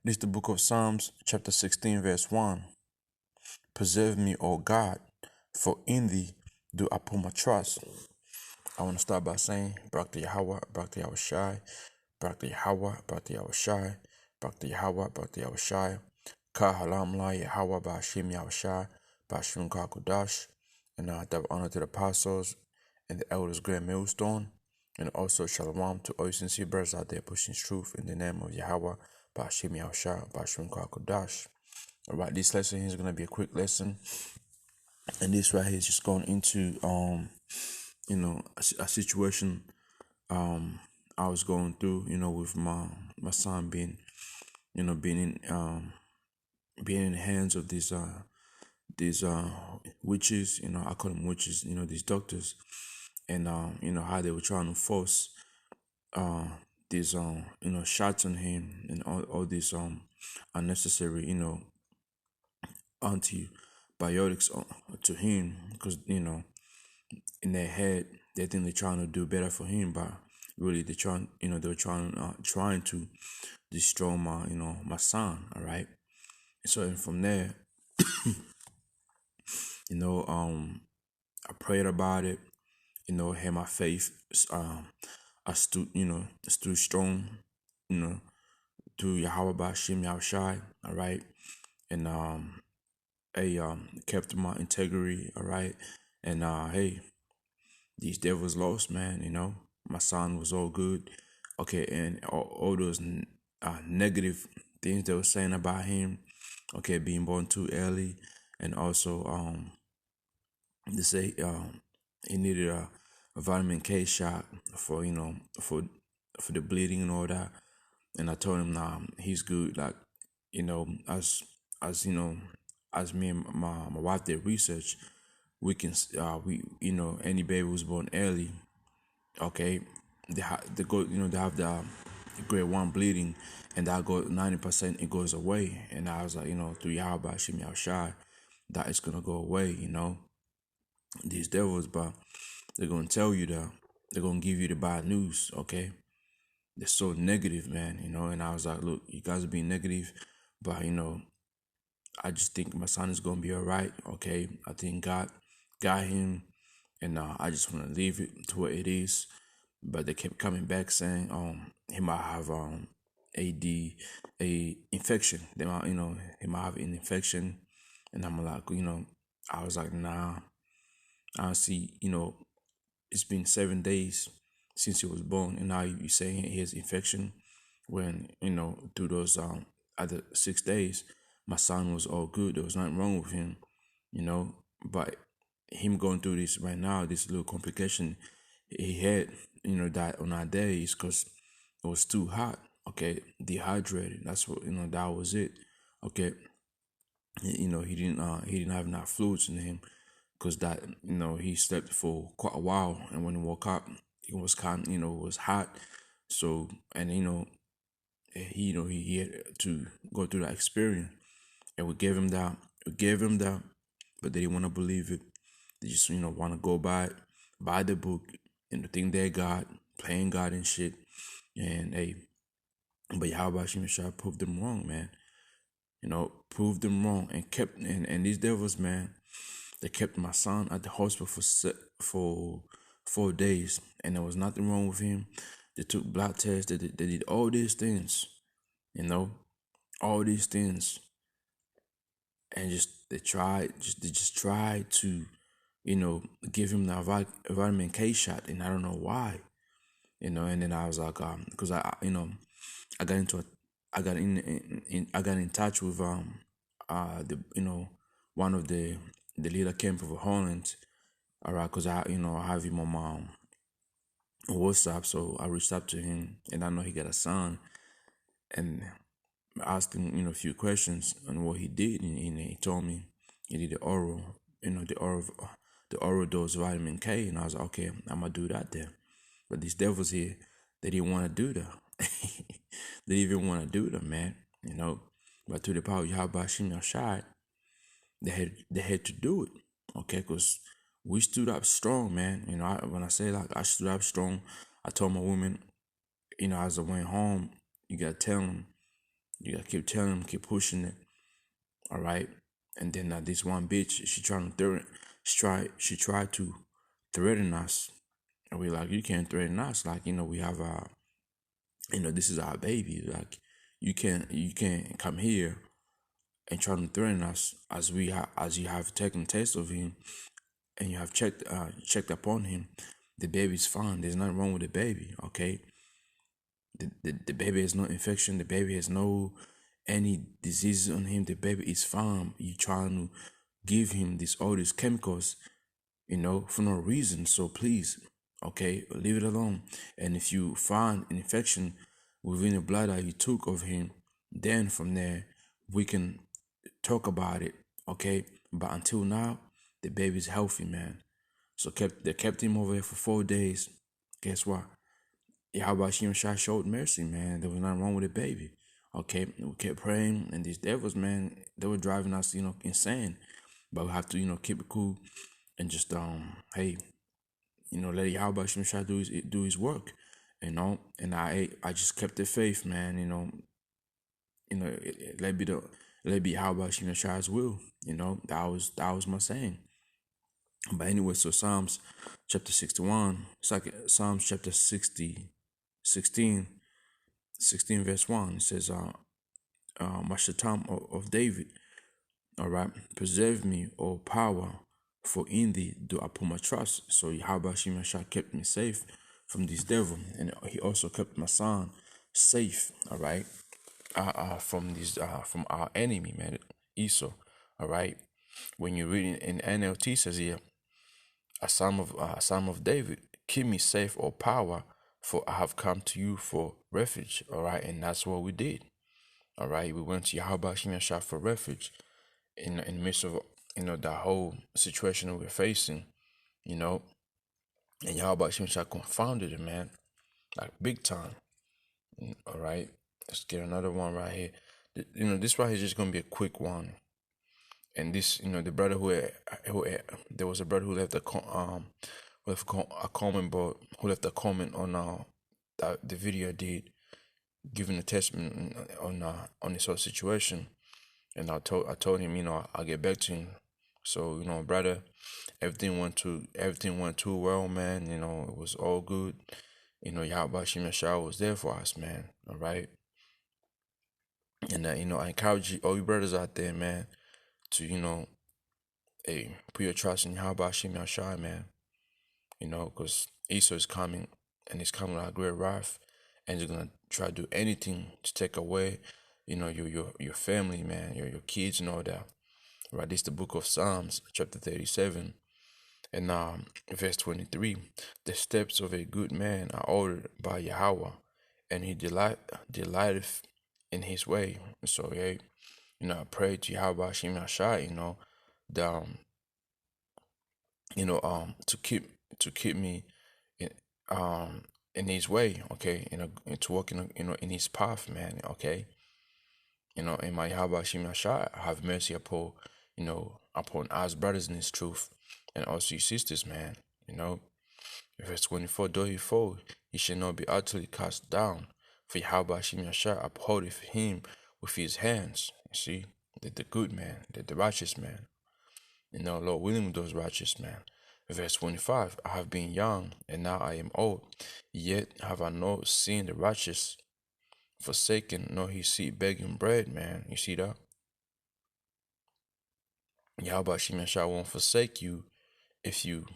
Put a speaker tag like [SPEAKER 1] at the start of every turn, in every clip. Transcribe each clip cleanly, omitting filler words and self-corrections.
[SPEAKER 1] This is the book of Psalms, chapter 16, verse 1. Preserve me, O God, for in thee do I put my trust. I want to start by saying, Barak to Yahawah, Barak to Yahawashi, Barak to Yahawah, Barak to Yahawashi, Barak to Yahawah, Barak to Yahawashi, Ka Halam La Yahawah, Ba'ashim Yahawashi, Ba'ashim Ka Kodash, and I give honor to the apostles and the elders, great millstone, and also Shalom to all sincere brothers out there pushing truth in the name of Yahawah, Ba'ashim Yahawashi, Ba'ashim Ka Kodash. Alright, this lesson here is gonna be a quick lesson, and this right here is just going into a situation I was going through, with my son being being in the hands of these witches, I call them witches, these doctors, and how they were trying to force these shots on him and all these unnecessary antibiotics to him, because in their head they think they're trying to do better for him, but really they were trying to destroy my son. All right. So, and from there, I prayed about it, had my faith, I stood strong, through Yahawah Ba'ashim Yahawashi. All right. And I kept my integrity. All right. And hey, these devils lost, man. My son was all good. Okay, and all those negative things they were saying about him. Okay, being born too early, and also they say he needed a vitamin K shot for for the bleeding and all that. And I told him, nah, he's good. Like, as as me and my wife did research, we can any baby who's born early, okay, they go they have the grade 1 bleeding, and that go 90%, it goes away. And I was like, through Yahawah Shim Yahawashi, that it's gonna go away. These devils, but they're gonna tell you that, they're gonna give you the bad news. Okay, they're so negative, man. And I was like, look, you guys are being negative, but I just think my son is gonna be all right. Okay, I think God got him, and I just want to leave it to what it is. But they kept coming back saying he might have a infection. They might he might have an infection, and I'm like, I was like, nah. I see, it's been 7 days since he was born, and now you saying he has infection, when through those other 6 days my son was all good. There was nothing wrong with him, but him going through this right now, this little complication he had, that on that day is because it was too hot. Okay, dehydrated. That's what that was it. Okay, he didn't have enough fluids in him, because that he slept for quite a while, and when he woke up, it was it was hot. So, and he had to go through that experience, and we gave him that, but they didn't want to believe it. They just want to go by the book, and think they're God, playing God and shit. And hey, but Yahawah Shimshai proved them wrong, man. Proved them wrong, and kept and these devils, man, they kept my son at the hospital for 4 days, and there was nothing wrong with him. They took blood tests. They did all these things, all these things, and they just tried to, give him the vitamin K shot, and I don't know why, and then I was like, because I got into I got in touch with the one of the leader camp of Holland. All right, because I have him on my WhatsApp, so I reached out to him, and I know he got a son, and I asked him a few questions on what he did, and he told me he did the oral, the oral dose vitamin K, and I was like, okay, I'm gonna do that then. But these devils here, they didn't want to do that. They didn't even want to do that, man. But through the power of Yahawah Shim Yahawashi, they had to do it. Okay, because we stood up strong, man. When I say, like, I stood up strong, I told my woman, as I went home, you gotta tell them, You gotta keep telling him, keep pushing it. All right. And then this one bitch, she trying to threaten. She tried to threaten us, and we like, you can't threaten us. Like, we have our, this is our baby. Like, you can't come here and try to threaten us as you have taken taste of him, and you have checked upon him. The baby's fine. There's nothing wrong with the baby. Okay. The baby has no infection. The baby has no any diseases on him. The baby is fine. You trying to give him all these chemicals, for no reason. So please, okay, leave it alone. And if you find an infection within the blood that you took of him, then from there we can talk about it, okay? But until now, the baby's healthy, man. So they kept him over here for 4 days. Guess what? Yahawashi showed mercy, man. There was nothing wrong with the baby. Okay, we kept praying, and these devils, man, they were driving us, insane. But we have to, keep it cool and just hey, let Yahawashi do his work, And I just kept the faith, man. Let be Yahawashi Shai's will. That was my saying. But anyway, so Psalms chapter 61, it's like Psalms chapter 16, 16 verse 1. It says, my Shatam of David, all right, preserve me, O power, for in thee do I put my trust. So Yahweh Shah kept me safe from this devil, and he also kept my son safe, all right, from our enemy, man, Esau, all right. When you read in NLT, says here, a psalm of David, keep me safe, O power, for I have come to you for refuge, all right, and that's what we did, all right. We went to Yahweh Shah for refuge in the midst of the whole situation that we're facing, you know, and Yahweh Shah confounded it, man, like big time. All right, let's get another one right here. This right here is just gonna be a quick one. And this, the brother there was a brother who left a comment, but who left a comment on the video I did, giving a testament on this whole situation. And I told him, I'll get back to him. So, brother, everything went too well, man. It was all good. Yahweh Shah was there for us, man. All right. And I encourage all you brothers out there, man, to hey, put your trust in Yahweh Shah, man. Because Esau is coming, and he's coming with a great wrath, and he's gonna try to do anything to take away, your family, man, your kids and all that. Right, this is the book of Psalms, chapter 37, and verse 23. The steps of a good man are ordered by Yahawah, and he delighteth in his way. So yeah, I pray to Yahweh Shah, the to keep me in his way, okay, to walk in his path, man, okay. In my Yahweh Shah, have mercy upon us brothers in his truth, and also your sisters, man. Verse 24, though he fall, he shall not be utterly cast down, for Yahweh Shah upholdeth him with his hands. You see, the good man, the righteous man. Lord willing, those righteous man. Verse 25, I have been young, and now I am old, yet have I not seen the righteous forsaken, nor his seed begging bread, man. You see that? Yahweh Shah won't forsake you if you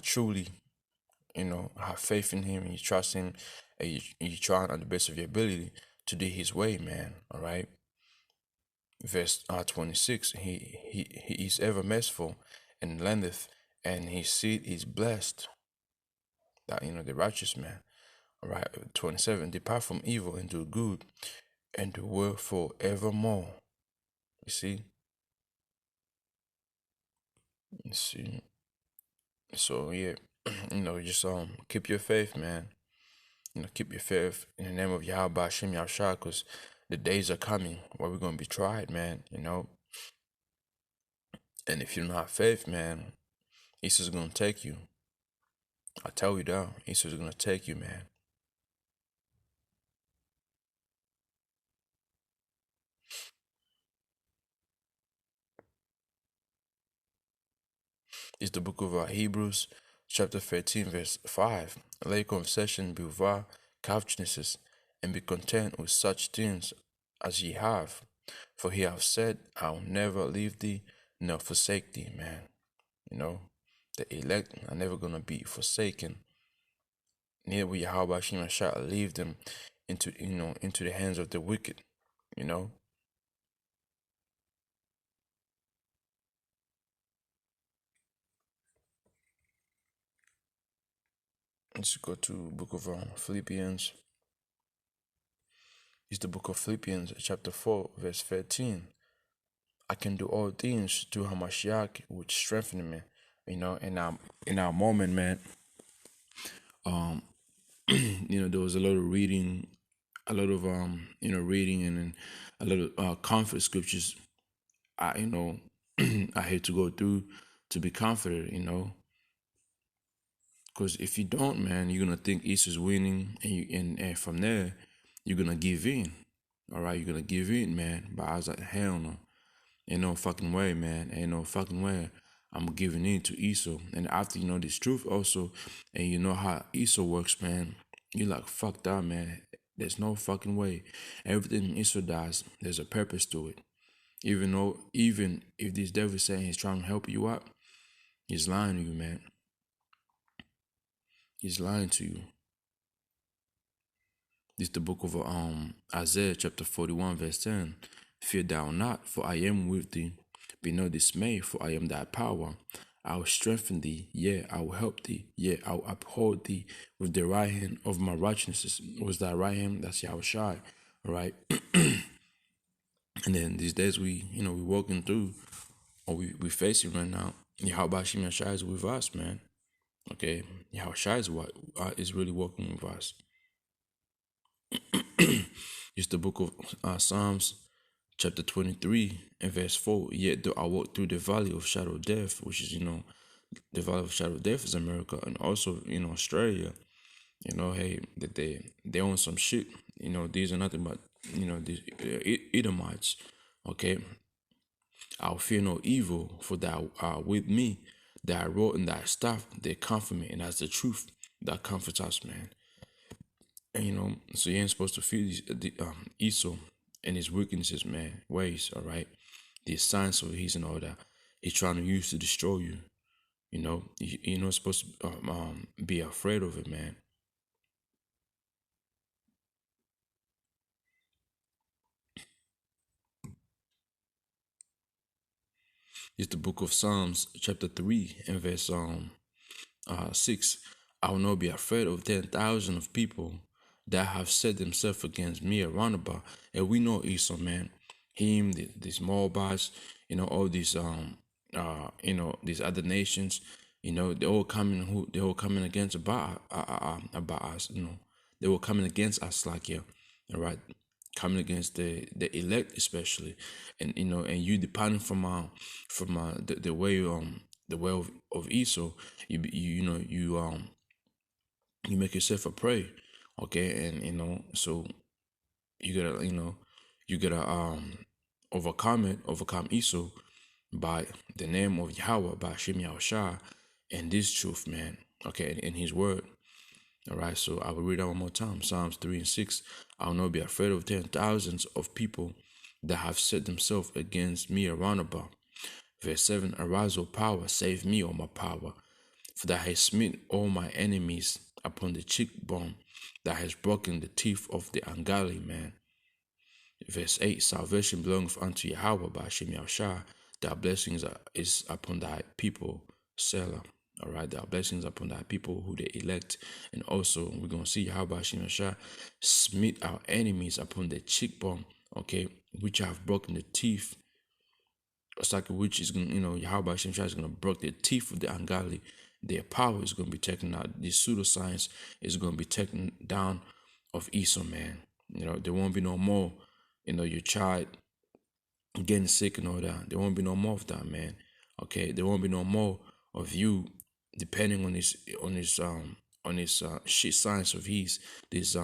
[SPEAKER 1] truly, have faith in him, and you trust him, and you try on the best of your ability to do his way, man. All right. Verse 26, he is ever merciful and lendeth, and his seed is blessed. That the righteous man. All right. 27, depart from evil and do good, and do well forevermore. You see. You see. So yeah, just keep your faith, man. Keep your faith in the name of Yahweh Shem Yahshua, because the days are coming where we're gonna be tried, man. And if you don't have faith, man, Esau's gonna take you. I tell you that Esau's gonna take you, man. It's the book of Hebrews, chapter 13, verse 5. Let your conversation be without covetousness, and be content with such things as ye have. For he hath said, I'll never leave thee nor forsake thee, man. You know, the elect are never gonna be forsaken. Neither will Yahawashi shall leave them into the hands of the wicked, you know. Let's go to book of Philippians. It's the book of Philippians, chapter 4, verse 13. I can do all things through Hamashiach, which strengthen me. You know, in our moment, man, there was a lot of reading, a lot of reading and a lot of comfort scriptures. I had to go through to be comforted, because if you don't, man, you're gonna think Easter's winning, and from there, you're gonna give in. All right, you're gonna give in, man. But I was like, hell no. Ain't no fucking way, man. Ain't no fucking way. I'm giving in to Esau. And after you know this truth also, and you know how Esau works, man, you're like, fuck that, man. There's no fucking way. Everything Esau does, there's a purpose to it. Even if this devil is saying he's trying to help you out, he's lying to you, man. He's lying to you. This is the book of Isaiah chapter 41 verse 10. Fear thou not, for I am with thee. Be not dismayed, for I am thy power. I will strengthen thee, yea, I will help thee, yea, I will uphold thee with the right hand of my righteousness. Was thy right hand? That's Yahawashi, all right? And then these days we walking through, or we facing right now. Yahawashi is with us, man. Okay, Yahawashi is what is really working with us. It's the book of Psalms, chapter 23 and verse 4. Yet though I walk through the valley of shadow of death, which is, the valley of shadow of death is America, and also, Australia, hey, that they own some shit. These are nothing but, these Edomites. Okay. I'll fear no evil, for thou art with me. Thy rod and thy staff, they comfort me, and that's the truth that comforts us, man. And so you ain't supposed to fear Esau and his weaknesses, man, ways, all right? The signs of his and all that he's trying to use to destroy you. You're not supposed to be afraid of it, man. It's the book of Psalms, chapter 3, and verse 6. I will not be afraid of 10,000 of people that have set themselves against me around about. And we know Esau, man. Him, these Moabites, all these these other nations, they're all coming against about us, They were coming against us, like, yeah, all right, coming against the elect especially, and and you departing from the way of Esau, you make yourself a prey, okay, and so you gotta overcome Esau by the name of Yahawah, by Hashem Yahawashi, and this truth, man, okay, in his word. All right, so I will read that one more time. Psalms 3 and 6. I will not be afraid of 10,000s of people that have set themselves against me around about. Verse 7. Arise, O power, save me, O my power, for thou hast smitten all my enemies upon the cheekbone, that has broken the teeth of the ungodly man. Verse 8. Salvation belongs unto Yahawah by Hashem Yahawashi. Thy blessings is upon thy people, Selah. All right, there are blessings upon thy people who they elect. And also, we're going to see how Hashem Yahawashi smite our enemies upon the cheekbone, okay, which have broken the teeth. It's like which is going to, Yahweh Hashem Yahawashi is going to break the teeth of the ungodly. Their power is going to be taken out. The pseudoscience is going to be taken down of Esau, man. There won't be no more, your child getting sick and all that. There won't be no more of that, man. Okay, there won't be no more of you depending on his shit science of his, this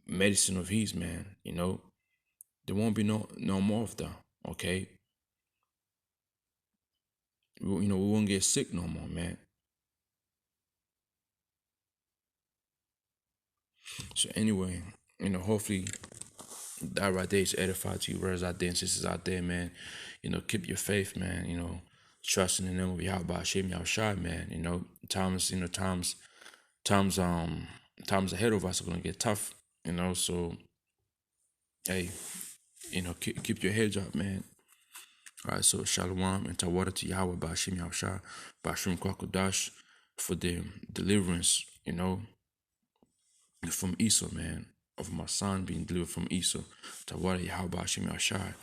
[SPEAKER 1] medicine of his, man. There won't be no more of that. Okay, we won't get sick no more, man. So anyway, hopefully that right there is edified to you, brothers out there and sisters out there, man. Keep your faith, man. Trusting in them, Yahawah, Shem Yahawashi, man. Times times ahead of us are gonna get tough, so hey, keep your heads up, man. All right, so Shalom and Tawada to Yahweh Bashim Yahawashi, Bashim Kwakodash for the deliverance, from Esau, man, of my son being delivered from Esau. Tawada Yahweh Bashim Yahawashi.